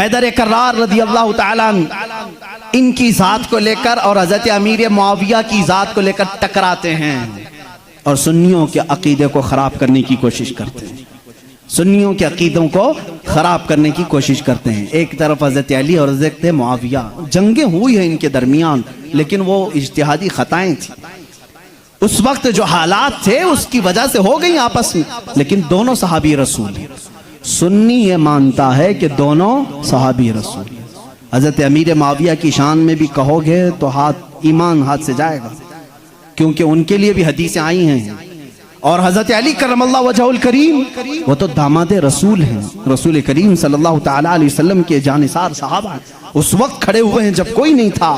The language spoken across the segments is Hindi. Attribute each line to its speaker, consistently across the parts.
Speaker 1: हैदर कर्रार रज़ी अल्लाह ताला इनकी ज़ात को लेकर और हज़रत अमीर मुआविया की ज़ात को लेकर टकराते हैं और सुन्नियों के अकीदे को ख़राब करने की कोशिश करते हैं, सुन्नियों के अकीदों को ख़राब करने की कोशिश करते हैं। एक तरफ हज़रत अली और हज़रत मुआविया, जंगें हुई हैं इनके दरमियान, लेकिन वो इज्तिहादी ख़ताएँ थी। उस वक्त जो हालात थे उसकी वजह से हो गई आपस में, लेकिन दोनों सहाबी रसूल हैं। सुन्नी ये मानता है कि दोनों सहाबी रसूल। हज़रत अमीर मुआविया की शान में भी कहोगे तो ईमान हाथ से जाएगा, क्योंकि उनके लिए भी हदीसें आई हैं। और हज़रत अली करमल्लाहु वजहुल करीम वो तो दामादे रसूल हैं, रसूल करीम सल्लल्लाहु तआला अलैहि वसल्लम के जानिसार सहाबा उस वक्त खड़े हुए हैं जब कोई नहीं था।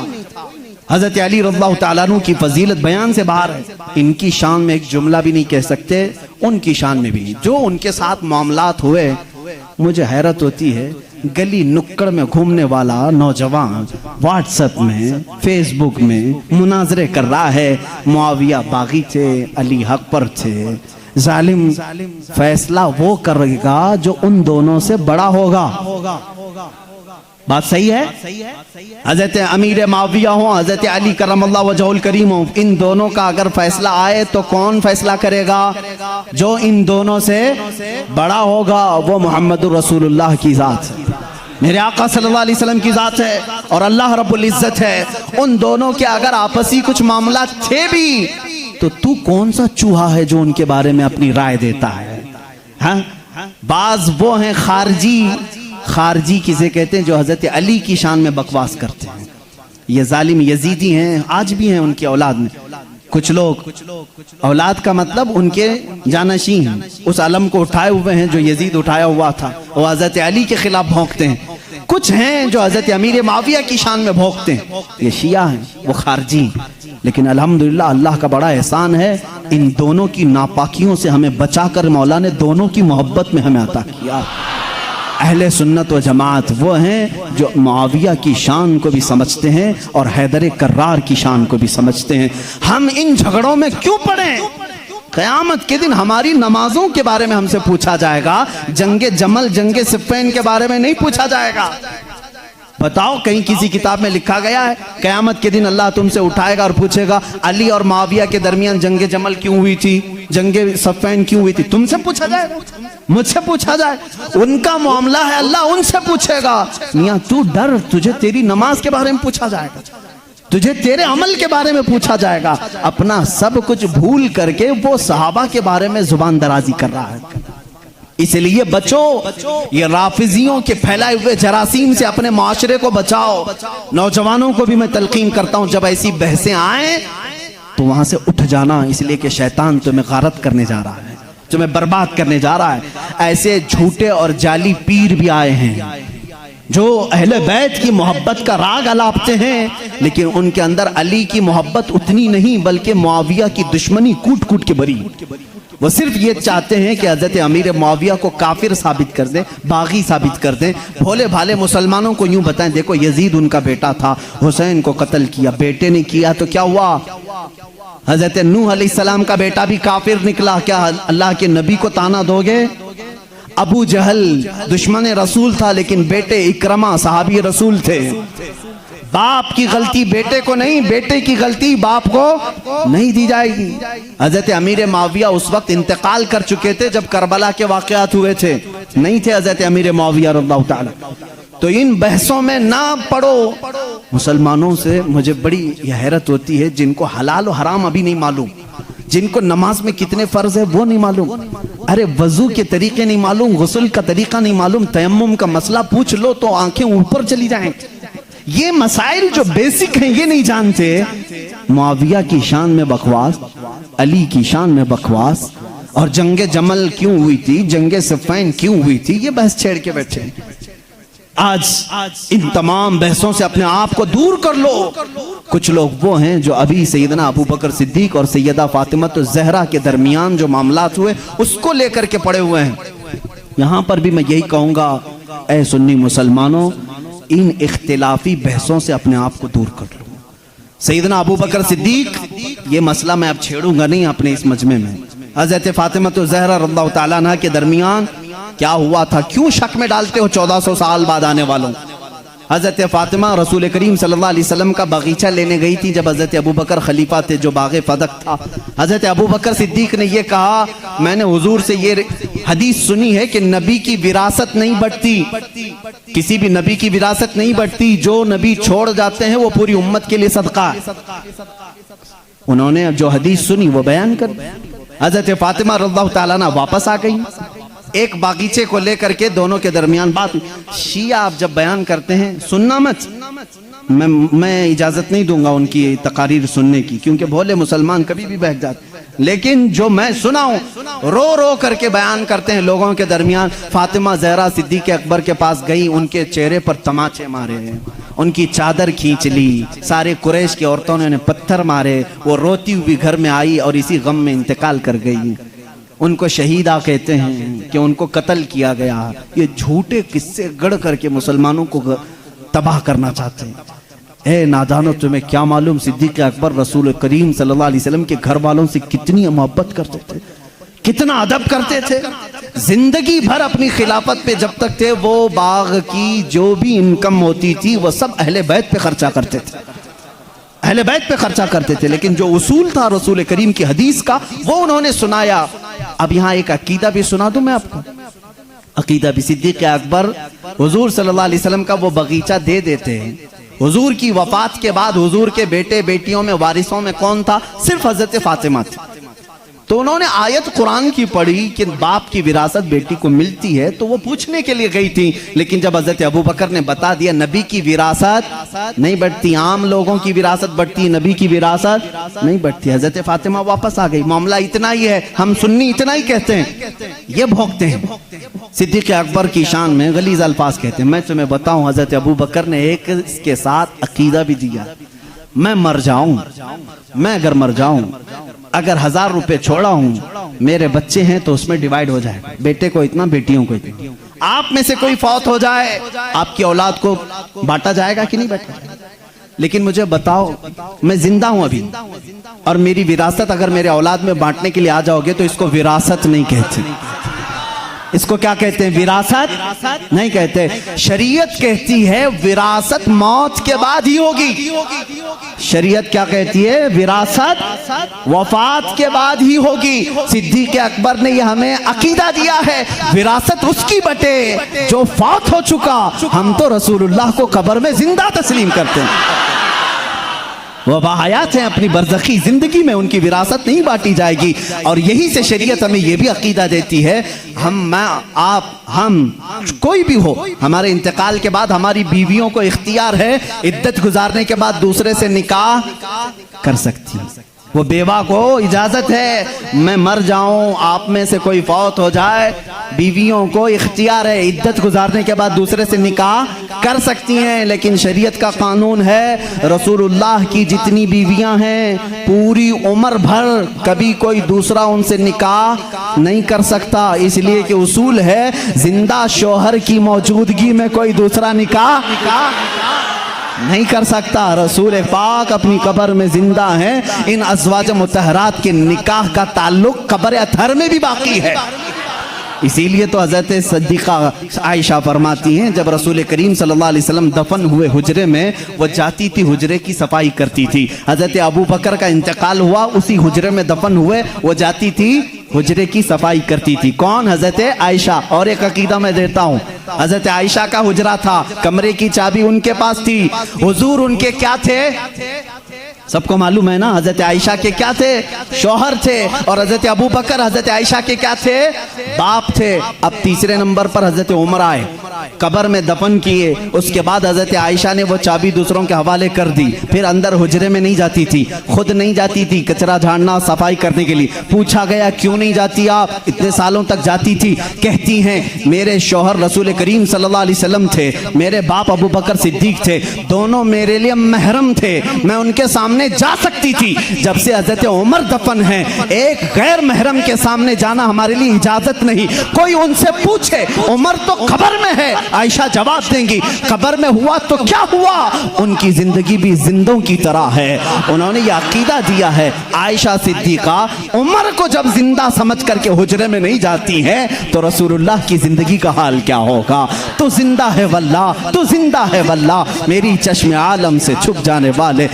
Speaker 1: हज़रत अली रज़ियल्लाहु तआला अन्हु की फजीलत बयान से बाहर है। इनकी शान में एक जुमला भी नहीं कह सकते, उनकी शान में भी नहीं। जो उनके साथ मामलात हुए, मुझे हैरत होती है, गली नुक्कड़ में घूमने वाला नौजवान व्हाट्सएप में, फेसबुक में मुनाजरे कर रहा है, मुआविया बागी थे, अली हक पर थे। जालिम फैसला वो करेगा जो उन दोनों से बड़ा होगा। बात सही है? हज़रत अमीर मुआविया हो, हज़रत अली करमल्लाहु वजहुल करीम हो, इन दोनों का अगर फैसला आए तो कौन फैसला करेगा? जो इन दोनों से बड़ा होगा, वो मोहम्मदुर रसूलुल्लाह की ज़ात है, मेरे आका सल्लल्लाहु अलैहि वसल्लम की ज़ात है और अल्लाह रब्बुल इज़्ज़त है। उन दोनों के अगर आपसी कुछ मामला थे भी, तो तू कौन सा चूहा है जो उनके बारे में अपनी राय देता है? हाँ, बाज वो हैं खारजी किसे कहते हैं, जो हज़रत अली की शान में बकवास करते हैं। ये जालिम यजीदी हैं, आज भी हैं उनकी औलाद में कुछ लोग। औलाद का मतलब उनके जानशीं हैं, उस अलम को उठाए हुए हैं जो यजीद उठाया हुआ था, वो हज़रत अली के खिलाफ भौंकते हैं। कुछ हैं जो हज़रत अमीर मुआविया की शान में भौंकते हैं, ये शिया हैं, वो खारजी। लेकिन अल्हम्दुलिल्लाह अल्लाह का बड़ा एहसान है, इन दोनों की नापाकियों से हमें बचाकर मौला ने दोनों की मोहब्बत में हमें अता किया। अहले सुन्नत व जमात वो हैं जो मुआविया की शान को भी समझते हैं और हैदर कर्रार की शान को भी समझते हैं। हम इन झगड़ों में क्यों पड़े? क़यामत के दिन हमारी नमाजों के बारे में हमसे पूछा जाएगा, जंगे जमल जंगे सिफ़्फ़ीन के बारे में नहीं पूछा जाएगा। बताओ, कहीं किसी किताब में लिखा गया है क़यामत के दिन अल्लाह तुमसे उठाएगा और पूछेगा अली और मुआविया के दरमियान जंगे जमल क्यों हुई थी, जंगे सिफ़्फ़ीन क्यों हुई थी? तुमसे पूछा जाएगा, मुझसे पूछा जाए, उनका मामला है, अल्लाह उनसे पूछेगा। मियां तू डर, तुझे तेरी नमाज के बारे में पूछा जाएगा, तुझे तेरे अमल के बारे में पूछा जाएगा। अपना सब कुछ भूल करके वो सहाबा के बारे में जुबान दराजी कर रहा है। इसलिए बचो, ये राफिजियों के फैलाए हुए जरासीम से अपने माशरे को बचाओ। नौजवानों को भी मैं तलकीन करता हूं, जब ऐसी बहसें आए तो वहां से उठ जाना, इसलिए कि शैतान तुम्हें गारत करने जा रहा है, तुम्हें बर्बाद करने जा रहा है। ऐसे झूठे और जाली पीर भी आए हैं जो अहले बैत की मोहब्बत का राग अलापते हैं, लेकिन उनके अंदर अली की मोहब्बत उतनी नहीं, बल्कि मुआविया की दुश्मनी कूट कूट के भरी। वो सिर्फ ये चाहते हैं कि हज़रत अमीर मुआविया को काफिर साबित कर दें, बागी साबित कर दें। भोले भाले मुसलमानों को यूं बताएं, देखो यजीद उनका बेटा था, हुसैन को कत्ल किया, बेटे ने किया तो क्या हुआ? हज़रत नूह अलैहिस्सलाम का बेटा भी काफिर निकला, क्या अल्लाह के नबी को ताना दोगे? अबू जहल दुश्मन रसूल था, लेकिन बेटे इकरमा सहाबी रसूल थे। बाप की गलती बेटे को नहीं, बेटे की गलती बाप को नहीं दी जाएगी। हज़रत अमीर मुआविया उस वक्त इंतकाल कर चुके थे जब करबला के वाक़यात हुए थे, नहीं थे हज़रत अमीर मुआविया रज़ियल्लाहु ताला। तो इन बहसों में ना पड़ो। मुसलमानों से मुझे बड़ी हैरत होती है, जिनको हलाल और हराम अभी नहीं मालूम, जिनको नमाज में कितने फर्ज है वो नहीं मालूम, अरे वजू के तरीके नहीं मालूम, गुस्ल का तरीका नहीं मालूम, तयम्मुम का मसला पूछ लो तो आंखें ऊपर चली जाएं। ये मसाइल जो बेसिक हैं ये नहीं जानते। मुआविया की शान में बकवास, अली की शान में बकवास, और जंगे जमल क्यों हुई थी, जंगे सिफ़्फ़ीन क्यों हुई थी, ये बहस छेड़ के बैठे। आज इन तमाम बहसों से अपने आप को दूर कर लो। कुछ लोग वो हैं जो अभी सैयदना अबू बकर सिद्दीक और सैयदा फातिमा ज़हरा के दरमियान जो मामलात हुए उसको लेकर के पड़े हुए हैं। यहाँ पर भी मैं यही कहूँगा, ऐ सुन्नी मुसलमानों, इन इख्तिलाफी बहसों से अपने आप को दूर कर लो। सैयदना अबू बकर सिद्दीक, ये मसला मैं अब छेड़ूंगा नहीं अपने इस मजमे में। हज़रत फातिमा ज़हरा रज़ियल्लाहु ताला अन्हा के दरमियान क्या हुआ था, क्यों शक में डालते हो 1400 साल बाद आने वालों। हज़रत फ़ातिमा रसूल करीम सल्लल्लाहु अलैहि वसल्लम का बगीचा लेने गई थी जब हज़रत अबू बकर खलीफा थे, जो बाग़े फदक था। हज़रत अबू बकर सिद्दीक ने यह कहा, मैंने हुजूर से ये हदीस सुनी है कि नबी की विरासत नहीं बढ़ती, किसी भी नबी की विरासत नहीं बढ़ती, जो नबी छोड़ जाते हैं वो पूरी उम्मत के लिए सदका है। उन्होंने जो हदीस सुनी वो बयान कर दी। हज़रत फ़ातिमा रज़ियल्लाहु ताला अन्हा वापस आ गई, एक बागीचे को लेकर के दोनों के दरमियान बात हुई। शिया आप जब बयान करते हैं सुनना मत, मैं इजाजत नहीं दूंगा उनकी तकारीर सुनने की, क्योंकि भोले मुसलमान कभी भी बहक जाते, लेकिन जो मैं सुनाऊं रो रो करके बयान करते हैं लोगों के दरमियान। फातिमा ज़हरा सिद्दीक़ अकबर के पास गई, उनके चेहरे पर तमाचे मारे, उनकी चादर खींच ली, सारे कुरैश की औरतों ने उन्हें पत्थर मारे, वो रोती हुई घर में आई और इसी गम में इंतकाल कर गई। उनको शहीदा कहते हैं कि उनको कत्ल किया गया। ये झूठे किस्से गढ़ करके मुसलमानों को तबाह करना चाहते हैं। ए नादानो, तुम्हें क्या मालूम सिद्दीक़ अकबर रसूल करीम सल्लल्लाहु अलैहि वसल्लम के घर वालों से कितनी मोहब्बत करते थे, कितना अदब करते थे। जिंदगी भर अपनी खिलाफत पे जब तक थे, वो बाग की जो भी इनकम होती थी वो सब अहले बैत पे खर्चा करते थे, अहले बैत पे खर्चा करते थे। लेकिन जो उसूल था रसूल करीम की हदीस का, वो उन्होंने सुनाया। अब यहाँ एक अकीदा भी सुना दूं मैं आपको। अकीदा भी सिद्दीक़ अकबर हुजूर सल्लल्लाहु अलैहि वसल्लम का वो बगीचा दे देते हैं। हुजूर की वफात के बाद हुजूर के बेटे बेटियों में वारिसों में कौन था? सिर्फ हजरत फातिमा थी। तो उन्होंने आयत कुरान की पढ़ी कि बाप की विरासत बेटी को मिलती है, तो वो पूछने के लिए गई थी। लेकिन जब हजरत अबू बकर ने बता दिया नबी की विरासत नहीं बढ़ती, आम लोगों की विरासत बढ़ती, नबी की विरासत नहीं बढ़ती, हजरत फातिमा वापस आ गई। मामला इतना ही है, हम सुन्नी इतना ही कहते हैं, ये भोंकते हैं। सिद्दीक़ अकबर की शान में गलीज़ अल्फाज कहते हैं। मैं तुम्हें बताऊं, हजरत अबू बकर ने एक इसके साथ अकीदा भी दिया, मैं मर जाऊं, मैं अगर मर जाऊं, अगर 1000 रुपए छोड़ा हूं, मेरे बच्चे हैं तो उसमें डिवाइड हो जाए, बेटे को इतना, बेटियों को इतना। आप में से कोई फौत हो जाए, आपकी औलाद को बांटा जाएगा कि नहीं बांटा? लेकिन मुझे बताओ, मैं जिंदा हूं अभी और मेरी विरासत अगर मेरे औलाद में बांटने के लिए आ जाओगे तो इसको विरासत नहीं कहते, इसको क्या कहते हैं? विरासत नहीं कहते। शरीयत कहती है विरासत मौत के बाद ही होगी। शरीयत क्या कहती है? विरासत वफात के बाद ही होगी। सिद्दीक़ अकबर ने यह हमें अकीदा दिया है, विरासत उसकी बटे जो फौत हो चुका। हम तो रसूलुल्लाह को कब्र में जिंदा तस्लीम करते हैं, वह बाहयात हैं, अपनी बरज़खी जिंदगी में उनकी विरासत नहीं बांटी जाएगी। और यही से शरीयत हमें यह भी अकीदा देती है, हम कोई भी हो, हमारे इंतकाल के बाद हमारी बीवियों को इख्तियार है इद्दत गुजारने के बाद दूसरे से निकाह कर सकती है। वो बेवा को इजाजत है, मैं मर जाऊं, आप में से कोई फौत हो जाए, बीवियों को इख्तियार है इद्दत गुजारने के बाद दूसरे से निकाह कर सकती हैं। लेकिन शरीयत का कानून है, रसूलुल्लाह की जितनी बीवियां हैं पूरी उम्र भर कभी कोई दूसरा उनसे निकाह नहीं कर सकता, इसलिए कि उसूल है जिंदा शौहर की मौजूदगी में कोई दूसरा निकाह नहीं कर सकता। रसूल पाक अपनी कब्र में जिंदा हैं, इन अज़वाज मुतहरात के निकाह का ताल्लुक कब्र अतहर में भी बाकी है। इसीलिए तो हज़रत सिद्दीक़ा आयशा फरमाती हैं, जब रसूल करीम सल्लल्लाहु अलैहि वसल्लम दफन हुए हुजरे में, वो जाती थी हुजरे की सफाई करती थी। हज़रत अबू बकर का इंतकाल हुआ, उसी हुजरे में दफन हुए, वो जाती थी हुजरे की सफाई करती थी। कौन? हज़रत आयशा। और एक अकीदा मैं देता हूँ, हज़रत आयशा का हुजरा था, कमरे की चाबी उनके पास थी। हुजूर उनके क्या थे? सबको मालूम है ना, हजरत आयशा के क्या थे? शौहर थे। और हजरत अबू बकर हजरत आयशा के क्या थे? बाप थे। अब तीसरे नंबर पर हजरत उमर आए, कब्र में दफन किए। उसके बाद हजरत आयशा ने वो चाबी दूसरों के हवाले कर दी, फिर अंदर हुजरे में नहीं जाती थी, खुद नहीं जाती थी कचरा झाड़ना सफाई करने के लिए। पूछा गया क्यों नहीं जाती आप? इतने सालों तक जाती थी। कहती हैं मेरे शौहर रसूल करीम सल्लल्लाहु अलैहि वसल्लम थे, मेरे बाप अबू बकर सिद्दीक थे, दोनों मेरे लिए महरम थे, मैं उनके सामने जा सकती थी। जब से हजरत उमर दफन है, एक गैर महरम के सामने जाना हमारे लिए इजाजत नहीं। कोई उनसे पूछे, उमर तो कब्र में है, आयशा जवाब देंगी कब्र में हुआ तो क्या हुआ, उनकी जिंदगी भी जिंदों की तरह है। उन्होंने यह अकीदा दिया है। आयशा सिद्दीका उमर को जब जिंदा समझ करके हुजरे में नहीं जाती है तो रसूलुल्लाह की जिंदगी का हाल क्या होगा। तो जिंदा है वल्लाह, तो जिंदा है वल्लाह, मेरी चश्मे आलम से छुप जाने वाले